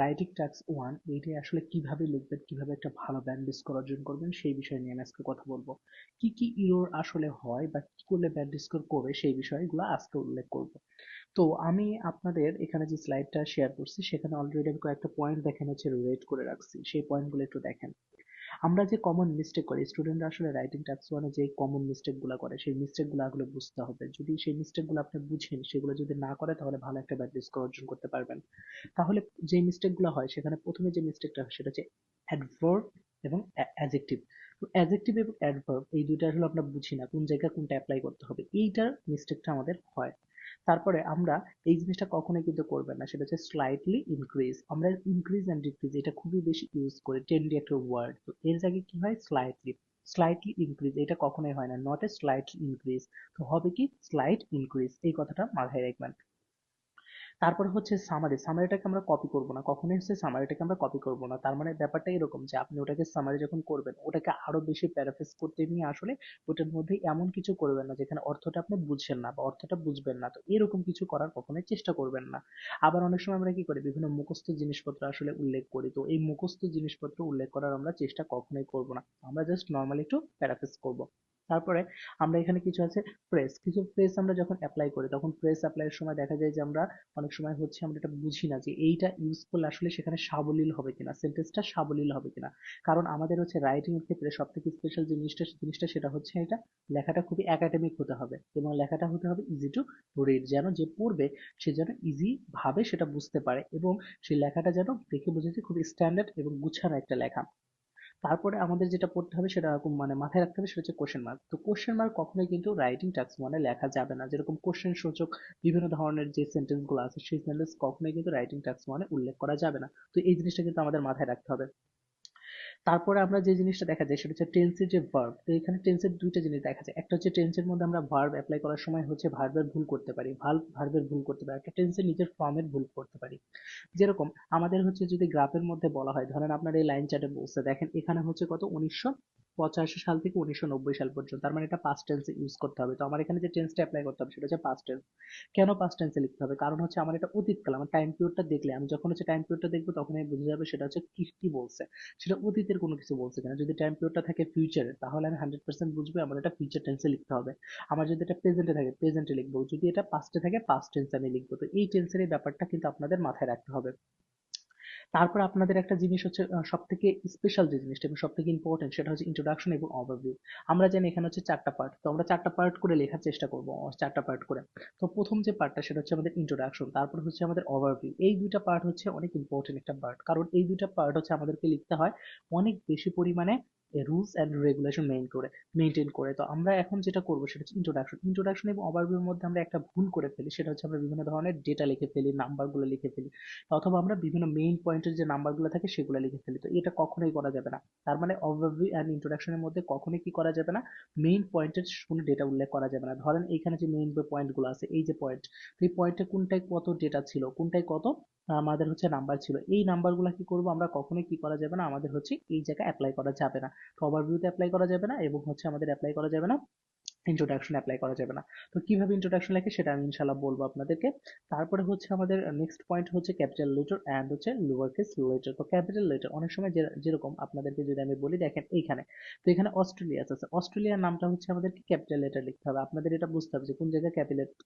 Writing task 1 এইটা আসলে কিভাবে লিখবেন, কিভাবে একটা ভালো ব্যান্ড স্কোর অর্জন করবেন সেই বিষয় নিয়ে আমি আজকে কথা বলবো। কি কি ইরর আসলে হয় বা কি করলে ব্যান্ড স্কোর করবে সেই বিষয়গুলো আজকে উল্লেখ করব। তো আমি আপনাদের এখানে যে স্লাইডটা শেয়ার করছি সেখানে অলরেডি আমি কয়েকটা পয়েন্ট দেখেন হচ্ছে রেট করে রাখছি, সেই পয়েন্টগুলো একটু দেখেন। আমরা যে কমন মিস্টেক করি, স্টুডেন্টরা আসলে রাইটিং টাস্ক ওয়ানে যে কমন মিস্টেক গুলা করে সেই মিস্টেক গুলো আসলে বুঝতে হবে। যদি সেই মিস্টেক গুলো আপনি বুঝেন, সেগুলো যদি না করে তাহলে ভালো একটা ব্যাড স্কোর অর্জন করতে পারবেন। তাহলে যে মিস্টেক গুলো হয় সেখানে প্রথমে যে মিস্টেকটা হয় সেটা হচ্ছে অ্যাডভার্ব এবং অ্যাডজেক্টিভ। তো অ্যাডজেক্টিভ এবং অ্যাডভার্ব এই দুইটা আসলে আমরা বুঝি না কোন জায়গায় কোনটা অ্যাপ্লাই করতে হবে, এইটার মিস্টেকটা আমাদের হয়। তারপরে আমরা এই জিনিসটা কখনোই কিন্তু করবেন না, সেটা হচ্ছে স্লাইটলি ইনক্রিজ। আমরা ইনক্রিজ এন্ড ডিক্রিজ এটা খুবই বেশি ইউজ করি, ট্রেন্ডি একটা ওয়ার্ড। তো এর জায়গায় কি হয়, স্লাইটলি। স্লাইটলি ইনক্রিজ এটা কখনোই হয় না, নট এ স্লাইটলি ইনক্রিজ। তো হবে কি, স্লাইট ইনক্রিজ, এই কথাটা মাথায় রাখবেন। তারপর হচ্ছে সামারি, সামারিটাকে আমরা কপি করব না, কখনোই হচ্ছে সামারিটাকে আমরা কপি করব না। তার মানে ব্যাপারটা এরকম যে আপনি ওটাকে সামারি যখন করবেন ওটাকে আরো বেশি প্যারাফ্রেজ করতে নিয়ে আসলে ওটার মধ্যে এমন কিছু করবেন না যেখানে অর্থটা আপনি বুঝছেন না বা অর্থটা বুঝবেন না। তো এরকম কিছু করার কখনোই চেষ্টা করবেন না। আবার অনেক সময় আমরা কি করি, বিভিন্ন মুখস্থ জিনিসপত্র আসলে উল্লেখ করি। তো এই মুখস্থ জিনিসপত্র উল্লেখ করার আমরা চেষ্টা কখনোই করব না, আমরা জাস্ট নর্মালি একটু প্যারাফ্রেজ করব। তারপরে আমরা এখানে কিছু আছে ফ্রেজ, কিছু ফ্রেজ আমরা যখন অ্যাপ্লাই করি তখন ফ্রেজ অ্যাপ্লাইয়ের সময় দেখা যায় যে আমরা অনেক সময় হচ্ছে আমরা এটা বুঝি না যে এইটা ইউজ করলে আসলে সেখানে সাবলীল হবে কিনা, সেন্টেন্সটা সাবলীল হবে কিনা। কারণ আমাদের হচ্ছে রাইটিং এর ক্ষেত্রে সব থেকে স্পেশাল যে জিনিসটা সেটা হচ্ছে এটা লেখাটা খুবই একাডেমিক হতে হবে এবং লেখাটা হতে হবে ইজি টু রিড, যেন যে পড়বে সে যেন ইজি ভাবে সেটা বুঝতে পারে এবং সেই লেখাটা যেন দেখে বুঝে যে খুব স্ট্যান্ডার্ড এবং গুছানো একটা লেখা। তারপরে আমাদের যেটা পড়তে হবে সেটা মানে মাথায় রাখতে হবে সেটা হচ্ছে কোশ্চেন মার্ক। তো কোশ্চেন মার্ক কখনোই কিন্তু রাইটিং টাস্ক মানে লেখা যাবে না। যেরকম কোশ্চেন সূচক বিভিন্ন ধরনের যে সেন্টেন্স গুলো আছে সেই সেন্টেন্স কখনোই কিন্তু রাইটিং টাস্ক মানে উল্লেখ করা যাবে না। তো এই জিনিসটা কিন্তু আমাদের মাথায় রাখতে হবে। তারপরে আমরা যে জিনিসটা দেখা যায় সেটা হচ্ছে টেন্সের যে ভার্ব। তো এখানে টেন্সের দুইটা জিনিস দেখা যায়, একটা হচ্ছে টেন্সের মধ্যে আমরা ভার্ব অ্যাপ্লাই করার সময় হচ্ছে ভার্বের ভুল করতে পারি, ভার্বের ভুল করতে পারি, একটা টেন্সের নিজের ফর্মের ভুল করতে পারি। যেরকম আমাদের হচ্ছে যদি গ্রাফের মধ্যে বলা হয়, ধরেন আপনার এই লাইন চার্টে বলছে, দেখেন এখানে হচ্ছে কত 1985 সাল থেকে 1990 সাল পর্যন্ত, তার মানে এটা পাস্ট টেন্সে ইউজ করতে হবে। তো আমার এখানে যে টেন্সটা অ্যাপ্লাই করতে হবে সেটা হচ্ছে পাস্ট টেন্স। কেন পাস্ট টেন্সে লিখতে হবে, কারণ হচ্ছে আমার এটা অতীতকাল, আমার টাইম পিরিয়ডটা দেখলে আমি যখন হচ্ছে টাইম পিরিয়ডটা দেখবো তখন আমি বুঝে যাবে সেটা হচ্ছে কি কি বলছে, সেটা অতীতের কোনো কিছু বলছে কিনা। যদি টাইম পিরিয়ডটা থাকে ফিউচারের তাহলে আমি 100% বুঝবো আমার এটা ফিউচার টেন্সে লিখতে হবে। আমার যদি এটা প্রেজেন্টে থাকে প্রেজেন্টে লিখবো, যদি এটা পাস্টে থাকে পাস্ট টেন্সে আমি লিখবো। তো এই টেন্সের এই ব্যাপারটা কিন্তু আপনাদের মাথায় রাখতে হবে। তারপর আপনাদের একটা জিনিস হচ্ছে সব থেকে স্পেশাল যে জিনিসটা এবং সব থেকে ইম্পর্টেন্ট সেটা হচ্ছে ইন্ট্রোডাকশন এবং ওভারভিউ। আমরা জানি এখানে হচ্ছে চারটা পার্ট, তো আমরা চারটা পার্ট করে লেখার চেষ্টা করবো, চারটা পার্ট করে। তো প্রথম যে পার্টটা সেটা হচ্ছে আমাদের ইন্ট্রোডাকশন, তারপর হচ্ছে আমাদের ওভারভিউ। এই দুইটা পার্ট হচ্ছে অনেক ইম্পর্টেন্ট একটা পার্ট, কারণ এই দুইটা পার্ট হচ্ছে আমাদেরকে লিখতে হয় অনেক বেশি পরিমাণে রুলস অ্যান্ড রেগুলেশন মেনটেন করে। তো আমরা এখন যেটা করবো সেটা হচ্ছে ইন্ট্রোডাকশন এবং ওভারভিউর মধ্যে আমরা একটা ভুল করে ফেলি, সেটা হচ্ছে আমরা বিভিন্ন ধরনের ডেটা লিখে ফেলি, নাম্বারগুলো লিখে ফেলি, অথবা আমরা বিভিন্ন মেইন পয়েন্টের যে নাম্বারগুলো থাকে সেগুলো লিখে ফেলি। তো এটা কখনোই করা যাবে না। তার মানে ওভারভিউ অ্যান্ড ইন্ট্রোডাকশনের মধ্যে কখনোই কি করা যাবে না, মেইন পয়েন্টের কোনো ডেটা উল্লেখ করা যাবে না। ধরেন এইখানে যে মেইন পয়েন্টগুলো আছে, এই যে পয়েন্ট, এই পয়েন্টে কোনটায় কত ডেটা ছিল, কোনটায় কত আমাদের হচ্ছে নাম্বার ছিল, এই নাম্বারগুলো কি করব আমরা কখনোই কি করা যাবে না, আমাদের হচ্ছে এই জায়গায় অ্যাপ্লাই করা যাবে না। তো ওভারভিউতে অ্যাপ্লাই করা যাবে না এবং হচ্ছে আমাদের অ্যাপ্লাই করা যাবে না, ইন্ট্রোডাকশন অ্যাপ্লাই করা যাবে না। তো কিভাবে ইন্ট্রোডাকশন লেখে সেটা আমি ইনশাল্লাহ বলবো আপনাদেরকে। তারপরে হচ্ছে আমাদের নেক্সট পয়েন্ট হচ্ছে ক্যাপিটাল লেটার অ্যান্ড হচ্ছে লোয়ার কেস লেটার। তো ক্যাপিটাল লেটার অনেক সময় যেরকম আপনাদেরকে যদি আমি বলি, দেখেন এইখানে, তো এখানে অস্ট্রেলিয়া আছে, অস্ট্রেলিয়ার নামটা হচ্ছে আমাদেরকে ক্যাপিটাল লেটার লিখতে হবে। আপনাদের এটা বুঝতে হবে যে কোন জায়গায়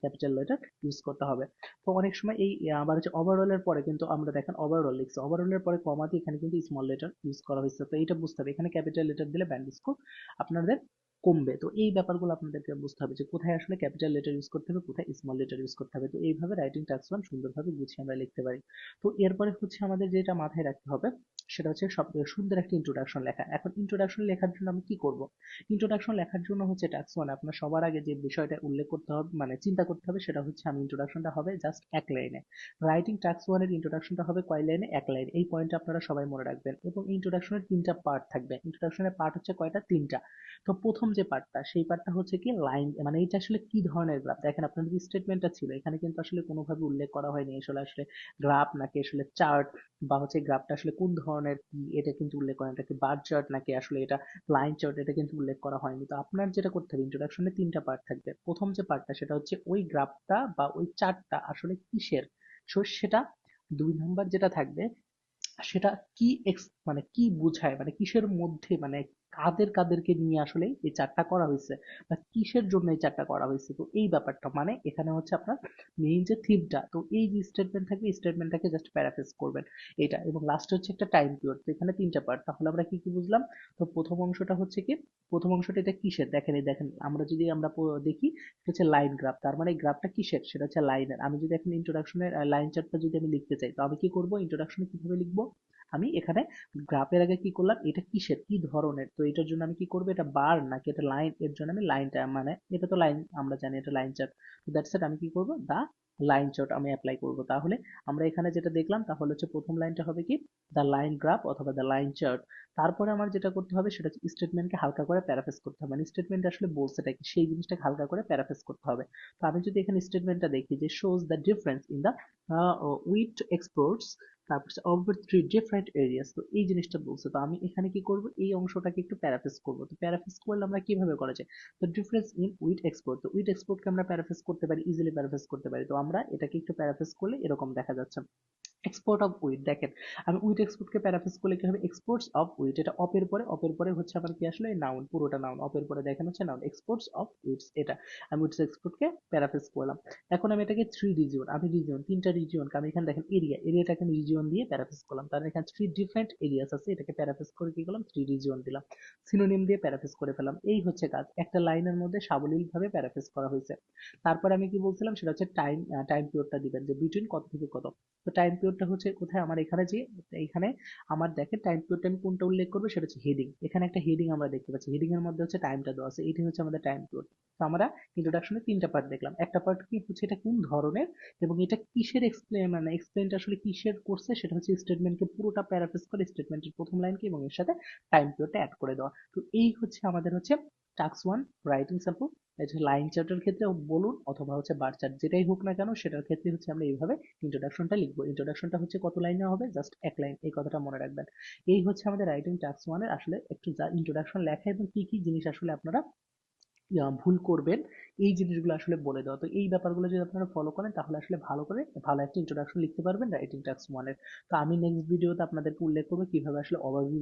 ক্যাপিটাল লেটার ইউজ করতে হবে। তো অনেক সময় এই আবার হচ্ছে ওভারঅলের পরে কিন্তু আমরা দেখেন ওভারঅল লিখছি, ওভারঅলের পরে কমা দিয়ে এখানে কিন্তু স্মল লেটার ইউজ করা হয়েছে। তো এইটা বুঝতে হবে, এখানে ক্যাপিটাল লেটার দিলে ব্যান্ড স্কোর আপনাদের কমবে। তো এই ব্যাপারগুলো আপনাদেরকে বুঝতে হবে যে কোথায় আসলে ক্যাপিটাল লেটার ইউজ করতে হবে, কোথায় স্মল লেটার ইউজ করতে হবে। তো এইভাবে রাইটিং টাস্ক ওয়ান সুন্দরভাবে গুছিয়ে আমরা লিখতে পারি। তো এরপরে হচ্ছে আমাদের যেটা মাথায় রাখতে হবে সেটা হচ্ছে সব সুন্দর একটা ইন্ট্রোডাকশন লেখা। এখন ইন্ট্রোডাকশন লেখার জন্য আমি কি করব, ইন্ট্রোডাকশন লেখার জন্য হচ্ছে টাস্ক ওয়ান আপনার সবার আগে যে বিষয়টা উল্লেখ করতে হবে মানে চিন্তা করতে হবে সেটা হচ্ছে আমি ইন্ট্রোডাকশনটা হবে জাস্ট এক লাইনে। রাইটিং টাস্ক ওয়ানের ইন্ট্রোডাকশনটা হবে কয় লাইনে, এক লাইন। এই পয়েন্টটা আপনারা সবাই মনে রাখবেন। এবং ইন্ট্রোডাকশনের তিনটা পার্ট থাকবে, ইন্ট্রোডাকশনের পার্ট হচ্ছে কয়টা, তিনটা। তো প্রথম যে পার্টটা সেই পার্টটা হচ্ছে কি লাইন, মানে এটা আসলে কি ধরনের গ্রাফ। দেখেন আপনার যে স্টেটমেন্টটা ছিল এখানে কিন্তু আসলে কোনোভাবে উল্লেখ করা হয়নি আসলে আসলে গ্রাফ নাকি আসলে চার্ট, বা হচ্ছে গ্রাফটা আসলে কোন ধরনের কি এটা কিন্তু উল্লেখ করা, এটা কি বার চার্ট নাকি আসলে এটা লাইন চার্ট, এটা কিন্তু উল্লেখ করা হয়নি। তো আপনার যেটা করতে হবে, ইন্ট্রোডাকশনে তিনটা পার্ট থাকবে। প্রথম যে পার্টটা সেটা হচ্ছে ওই গ্রাফটা বা ওই চার্টটা আসলে কিসের, সো সেটা। দুই নাম্বার যেটা থাকবে সেটা কি মানে কি বোঝায়, মানে কিসের মধ্যে, মানে কাদের কাদেরকে নিয়ে আসলে এই চারটা করা হয়েছে, বা কিসের জন্য এই চারটা করা হয়েছে। তো এই ব্যাপারটা মানে এখানে হচ্ছে আপনার মেইন যে থিমটা, তো এই যে স্টেটমেন্ট থাকবে এই স্টেটমেন্টটাকে জাস্ট প্যারাফ্রেজ করবেন এটা। এবং লাস্টে হচ্ছে একটা টাইম পিরিয়ড। তো এখানে তিনটা পার্ট, তাহলে আমরা কি কি বুঝলাম। তো প্রথম অংশটা হচ্ছে কি, প্রথম অংশটা এটা কিসের, দেখেন এই দেখেন, আমরা যদি আমরা দেখি এটা হচ্ছে লাইন গ্রাফ, তার মানে গ্রাফটা কিসের, সেটা হচ্ছে লাইনের। আমি যদি এখন ইন্ট্রোডাকশনের লাইন চার্টটা যদি আমি লিখতে চাই, তো আমি কি করব, ইন্ট্রোডাকশনে কিভাবে লিখবো, আমি এখানে গ্রাফের আগে কি করলাম, এটা কিসের কি ধরনের, তো এটার জন্য আমি কি করবো, এটা বার নাকি এটা লাইন, এর জন্য আমি লাইনটা, মানে এটা তো লাইন, আমরা জানি এটা লাইন চার্ট, তো দ্যাটস ইট, আমি কি করব, দা লাইন চার্ট আমি অ্যাপ্লাই করব। তাহলে আমরা এখানে যেটা দেখলাম, তাহলে হচ্ছে প্রথম লাইনটা হবে কি, দ্য লাইন গ্রাফ অথবা দ্য লাইন চার্ট। তারপরে আমার যেটা করতে হবে সেটা হচ্ছে স্টেটমেন্টকে হালকা করে প্যারাফ্রেজ করতে হবে, মানে স্টেটমেন্ট আসলে বলছেটা কি সেই জিনিসটাকে হালকা করে প্যারাফ্রেজ করতে হবে। তো আমি যদি এখানে স্টেটমেন্টটা দেখি যে shows the difference in the with exports, তারপর ওভার থ্রি ডিফারেন্ট এরিয়াস, তো এই জিনিসটা বলছে। তো আমি এখানে কি করব, এই অংশটাকে একটু প্যারাফ্রেজ করব। তো প্যারাফ্রেজ করলে আমরা কিভাবে করা যায়, তো ডিফারেন্স ইন উইথ এক্সপোর্ট, তো উইথ এক্সপোর্টকে আমরা প্যারাফ্রেজ করতে পারি, ইজিলি প্যারাফ্রেজ করতে পারি। তো আমরা এটাকে একটু প্যারাফ্রেজ করলে এরকম দেখা যাচ্ছে, এক্সপোর্ট অফ উইট, দেখেন আমি উইট এক্সপোর্টকে প্যারাফ্রেজ করলে কি হবে, এক্সপোর্টস অফ উইট, এটা অপের পরে, অপের পরে হচ্ছে আবার কি আসলে নাউন, পুরোটা নাউন, অপের পরে দেখেন হচ্ছে নাউন, এক্সপোর্টস অফ উইটস, এটা আমি উইটস এক্সপোর্টকে প্যারাফ্রেজ করলাম। এখন আমি এটাকে থ্রি রিজিয়ন, আমি রিজিয়ন তিনটা রিজিয়নকে আমি এখানে দেখেন এরিয়া, এরিয়াটাকে আমি রিজিয়ন দিয়ে প্যারাফ্রেজ করলাম, তাহলে এখানে থ্রি ডিফারেন্ট এরিয়াস আছে, এটাকে প্যারাফ্রেজ করে কি করলাম, থ্রি রিজিয়ন দিলাম, সিনোনিম দিয়ে প্যারাফ্রেজ করে ফেলাম। এই হচ্ছে কাজ, একটা লাইনের মধ্যে সাবলীল ভাবে প্যারাফ্রেজ করা হয়েছে। তারপরে আমি কি বলছিলাম, সেটা হচ্ছে টাইম, টাইম পিরিয়ডটা দিবেন যে বিটুইন কত থেকে কত। তো টাইম পিরিয়ডটা হচ্ছে কোথায়, আমার এখানে যে, এখানে আমার দেখেন টাইম পিরিয়ডটা আমি কোনটা উল্লেখ করবো, সেটা হচ্ছে হেডিং, এখানে একটা হেডিং আমরা দেখতে পাচ্ছি, হেডিং এর মধ্যে হচ্ছে টাইমটা দেওয়া আছে, এটি হচ্ছে আমাদের টাইম পিরিয়ড। তো আমরা ইন্ট্রোডাকশনে তিনটা পার্ট দেখলাম, একটা পার্ট কি হচ্ছে এটা কোন ধরনের এবং এটা কিসের এক্সপ্লেন, মানে এক্সপ্লেনটা আসলে কিসের করছে, সেটা হচ্ছে স্টেটমেন্টকে পুরোটা প্যারাফ্রেজ করে স্টেটমেন্টের প্রথম লাইনকে এবং এর সাথে টাইম পিরিয়ডটা অ্যাড করে দেওয়া। তো এই হচ্ছে আমাদের হচ্ছে টাস্ক 1 রাইটিং স্যাম্পল। এটা লাইন চার্টের ক্ষেত্রে বলুন অথবা হচ্ছে বার চার্ট যেটাই হোক না কেন, সেটার ক্ষেত্রে হচ্ছে আমরা এইভাবে ইন্ট্রোডাকশনটা লিখবো। ইন্ট্রোডাকশনটা হচ্ছে কত লাইনে হবে, জাস্ট এক লাইন, এই কথাটা মনে রাখবেন। এই হচ্ছে আমাদের রাইটিং টাস্ক 1 এর আসলে একটু যা ইন্ট্রোডাকশন লেখা এবং কি কি জিনিস আসলে আপনারা ভুল করবেন, এই জিনিসগুলো আসলে বলে দেওয়া। তো এই ব্যাপারগুলো যদি আপনারা ফলো করেন তাহলে আসলে ভালো করে ভালো একটা ইন্ট্রোডাকশন লিখতে পারবেন রাইটিং টাস্ক 1 এর। তো আমি নেক্সট ভিডিওতে আপনাদেরকে উল্লেখ করবো কিভাবে আসলে ওভারভিউ